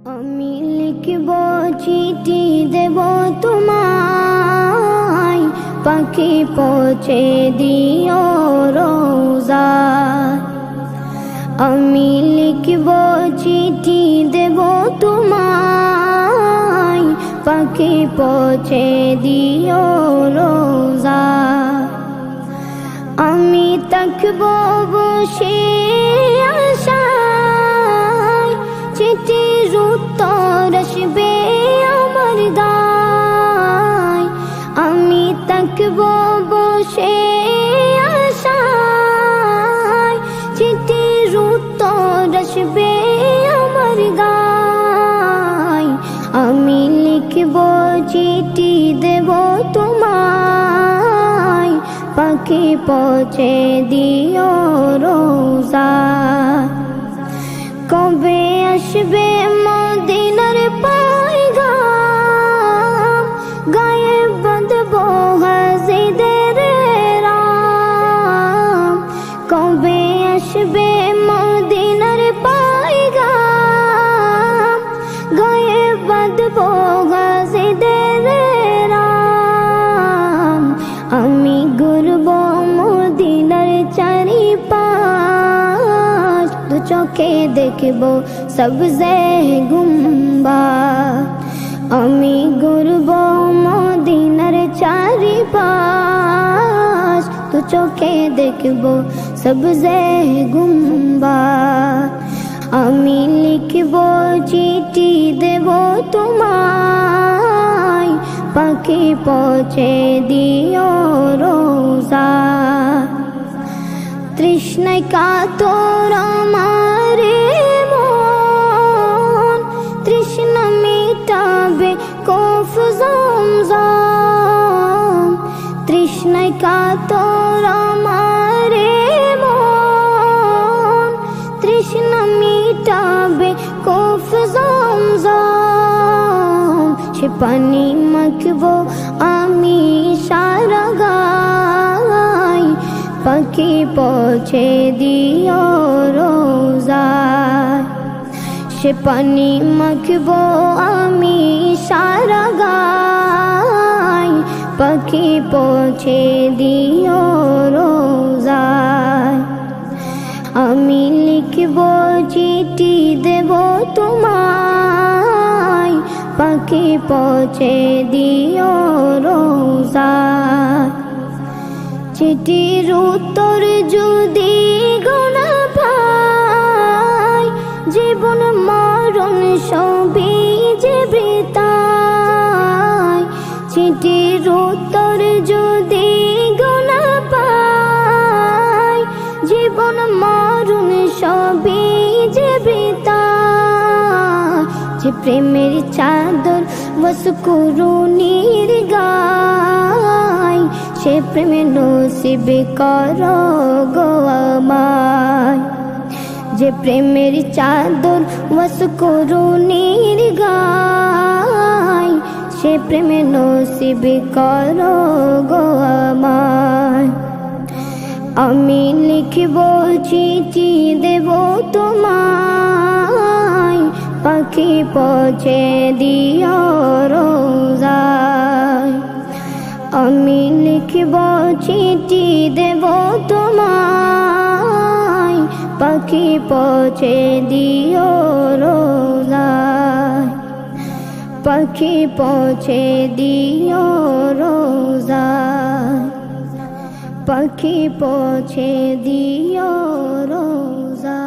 আমি লিখব চিঠি দেব তোমায়, পাখি পৌঁছে দিও রোজা। আমি লিখব চিঠি দেব তোমায়, পাখি পৌঁছে দিও রোজা। আমি থাকব বসে আশায়, চিঠির উত্তর আসবে আমার দায়। আমি থাকব বসে আশায়, চিঠির উত্তর আসবে আমার দায়। আমি লিখব চিঠি দেব তোমায়, পাখি পৌঁছে দিও রোজা। কবে আসবে মদিনার পয়গাম, গায়ে বাঁধব হাজিদের রাম। কবে আসবে মদিনার পয়গাম, গায়ে বাঁধব হাজিদের রাম। আমি ঘুরব মদিনার চারিপাশ, দু চোখে দেখব সবজে গুম্বাদ। আমি ঘুরব মদিনার চারিপাশ, দু চোখে দেখব সবজে গুম্বাদ। আমি লিখব চিঠি দেব তোমায়, পাখি পৌঁছে দিও রোজা। তৃষ্ণায় কাতর আমার মন, তৃষ্ণা মিটাবে কফ জমজম। তৃষ্ণায় কাতর আমার মন, তৃষ্ণা মিটাবে কফ জমজম। সে পানি মাখবো আমি সারা গায়, পাখি পৌঁছে দিও রোজা। সে পানি মাখবো আমি সারা গায়, পাখি পৌঁছে দিও রোজা। আমি লিখব চিঠি দেব তোমায়, পাখি পৌঁছে দিও রোজা। চিঠির উত্তর যদি গোনা পাই, জীবন মরণ সবই যে বৃথায়। চিঠির উত্তর যদি গোনা পাই, জীবন মরণ সবই যে বৃথায়। যে প্রেমের চাদর বসকুরুনির গায়, সে প্রেমে নসিব করো গো আমায়। যে প্রেমের চাদর বসকুরুনির গায়, সে প্রেমে নসিব করো গো আমায়। আমি লিখব চিঠি দেব তোমায়, পাখি পৌঁছে দিও রোজা। আমি লিখব চিঠি দেব তোমায়, পাখি পৌঁছে দিও রোজা। পাখি পৌঁছে দিও রোজা, পাখি পৌঁছে দিও রোজা।